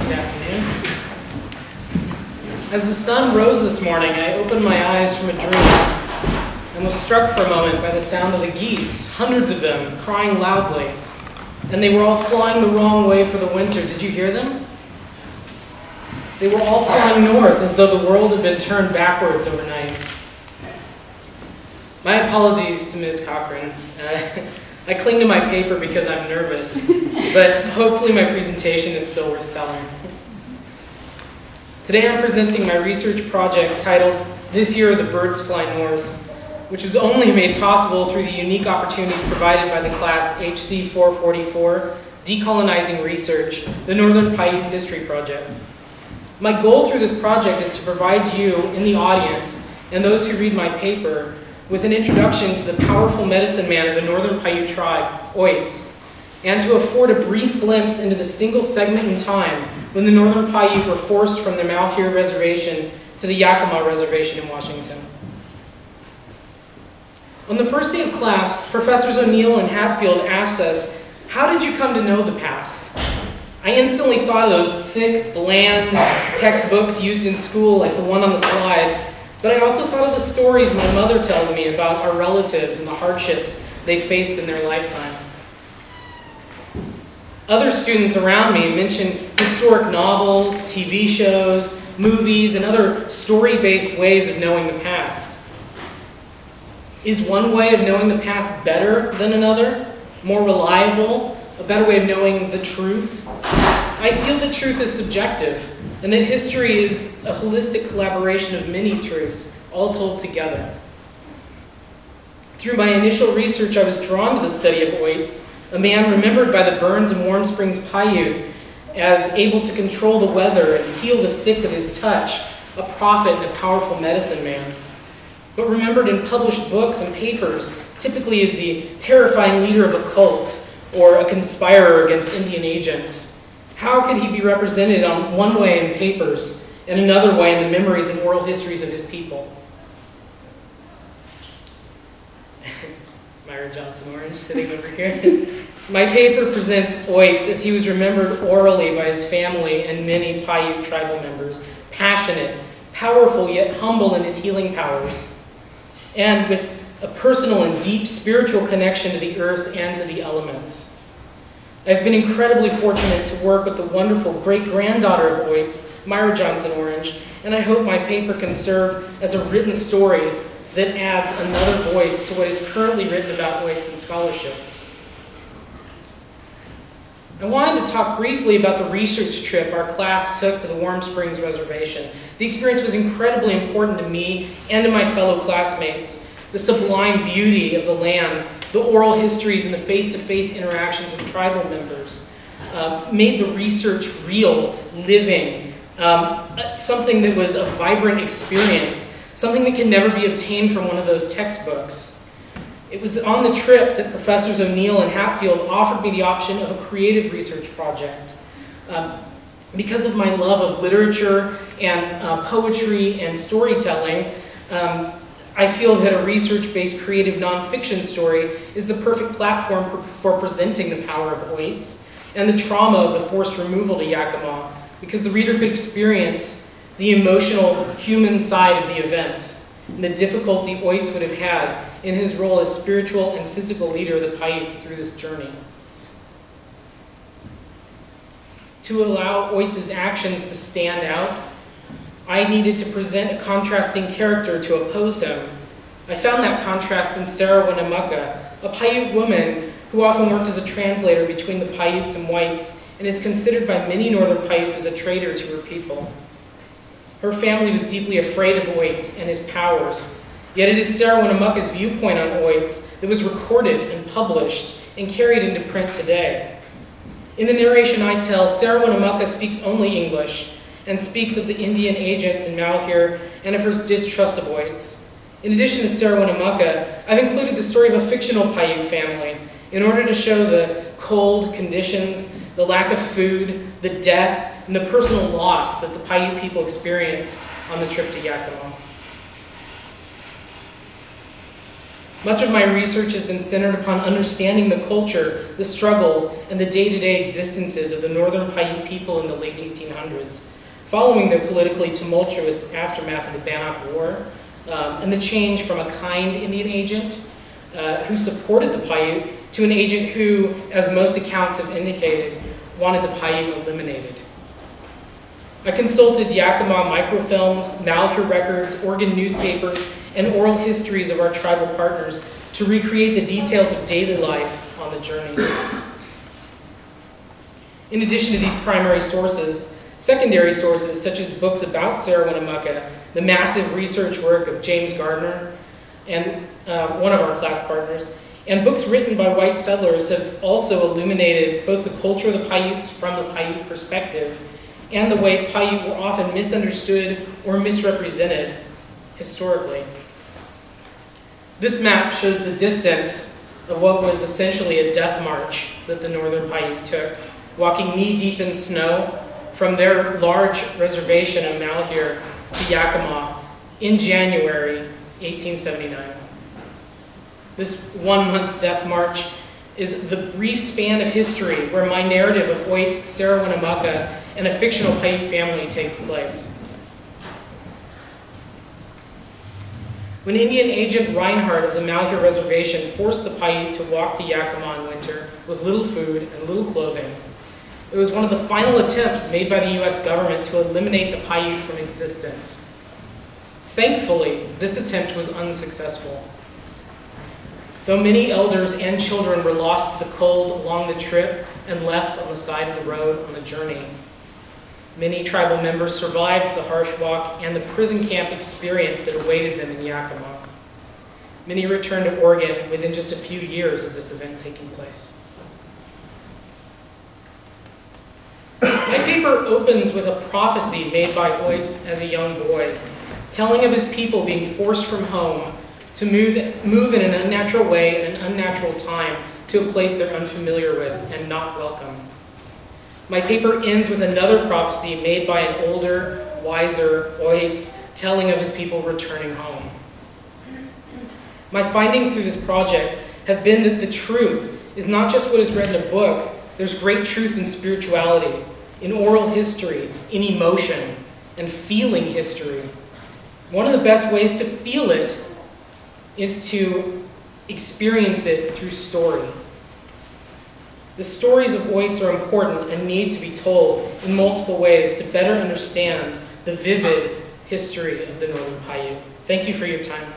Good afternoon. As the sun rose this morning, I opened my eyes from a dream and was struck for a moment by the sound of the geese, hundreds of them, crying loudly. And they were all flying the wrong way for the winter. Did you hear them? They were all flying north as though the world had been turned backwards overnight. My apologies to Ms. Cochran. I cling to my paper because I'm nervous, but hopefully my presentation is still worth telling. Today I'm presenting my research project titled, "This Year the Birds Fly North," which was only made possible through the unique opportunities provided by the class HC 444, Decolonizing Research, the Northern Paiute History Project. My goal through this project is to provide you in the audience and those who read my paper with an introduction to the powerful medicine man of the Northern Paiute tribe, Oits, and to afford a brief glimpse into the single segment in time when the Northern Paiute were forced from the Malheur Reservation to the Yakima Reservation in Washington. On the first day of class, Professors O'Neill and Hatfield asked us, "How did you come to know the past?" I instantly thought of those thick, bland textbooks used in school like the one on the slide, but I also thought of the stories my mother tells me about our relatives and the hardships they faced in their lifetime. Other students around me mentioned historic novels, TV shows, movies, and other story-based ways of knowing the past. Is one way of knowing the past better than another? More reliable? A better way of knowing the truth? I feel that truth is subjective, and that history is a holistic collaboration of many truths, all told together. Through my initial research, I was drawn to the study of Oits, a man remembered by the Burns and Warm Springs Paiute as able to control the weather and heal the sick with his touch, a prophet and a powerful medicine man. But remembered in published books and papers, typically as the terrifying leader of a cult or a conspirer against Indian agents. How could he be represented on one way in papers and another way in the memories and oral histories of his people? Myra Johnson Orange sitting over here. My paper presents Oits as he was remembered orally by his family and many Paiute tribal members, passionate, powerful, yet humble in his healing powers, and with a personal and deep spiritual connection to the earth and to the elements. I've been incredibly fortunate to work with the wonderful great-granddaughter of Oits, Myra Johnson Orange, and I hope my paper can serve as a written story that adds another voice to what is currently written about Oits in scholarship. I wanted to talk briefly about the research trip our class took to the Warm Springs Reservation. The experience was incredibly important to me and to my fellow classmates. The sublime beauty of the land, the oral histories and the face-to-face interactions with tribal members made the research real, living, something that was a vibrant experience, something that can never be obtained from one of those textbooks. It was on the trip that Professors O'Neill and Hatfield offered me the option of a creative research project. Because of my love of literature and poetry and storytelling, I feel that a research-based creative nonfiction story is the perfect platform for presenting the power of Oits and the trauma of the forced removal to Yakima, because the reader could experience the emotional human side of the events and the difficulty Oits would have had in his role as spiritual and physical leader of the Paiutes through this journey. To allow Oits' actions to stand out, I needed to present a contrasting character to oppose him. I found that contrast in Sarah Winnemucca, a Paiute woman who often worked as a translator between the Paiutes and whites and is considered by many Northern Paiutes as a traitor to her people. Her family was deeply afraid of Oits and his powers, yet it is Sarah Winnemucca's viewpoint on Oits that was recorded and published and carried into print today. In the narration I tell, Sarah Winnemucca speaks only English, and speaks of the Indian agents in Malheur and of her distrust of Oits. In addition to Sarah Winnemucca, I've included the story of a fictional Paiute family in order to show the cold conditions, the lack of food, the death, and the personal loss that the Paiute people experienced on the trip to Yakima. Much of my research has been centered upon understanding the culture, the struggles, and the day-to-day existences of the Northern Paiute people in the late 1800s, following the politically tumultuous aftermath of the Bannock War, and the change from a kind Indian agent who supported the Paiute to an agent who, as most accounts have indicated, wanted the Paiute eliminated. I consulted Yakima microfilms, Malheur records, Oregon newspapers, and oral histories of our tribal partners to recreate the details of daily life on the journey. In addition to these primary sources, secondary sources such as books about Sarah Winnemucca, the massive research work of James Gardner, and one of our class partners, and books written by white settlers have also illuminated both the culture of the Paiutes from the Paiute perspective and the way Paiute were often misunderstood or misrepresented historically. This map shows the distance of what was essentially a death march that the Northern Paiute took, walking knee-deep in snow from their large reservation in Malheur to Yakima in January 1879. This one-month death march is the brief span of history where my narrative of Oit's Sarah Winnemucca and a fictional Paiute family takes place. When Indian agent Reinhardt of the Malheur Reservation forced the Paiute to walk to Yakima in winter with little food and little clothing, it was one of the final attempts made by the U.S. government to eliminate the Paiute from existence. Thankfully, this attempt was unsuccessful. Though many elders and children were lost to the cold along the trip and left on the side of the road on the journey, many tribal members survived the harsh walk and the prison camp experience that awaited them in Yakima. Many returned to Oregon within just a few years of this event taking place. My paper opens with a prophecy made by Oitz as a young boy, telling of his people being forced from home to move in an unnatural way at an unnatural time to a place they're unfamiliar with and not welcome. My paper ends with another prophecy made by an older, wiser Oitz telling of his people returning home. My findings through this project have been that the truth is not just what is read in a book. There's great truth in spirituality, in oral history, in emotion, and feeling history. One of the best ways to feel it is to experience it through story. The stories of Oitz are important and need to be told in multiple ways to better understand the vivid history of the Northern Paiute. Thank you for your time.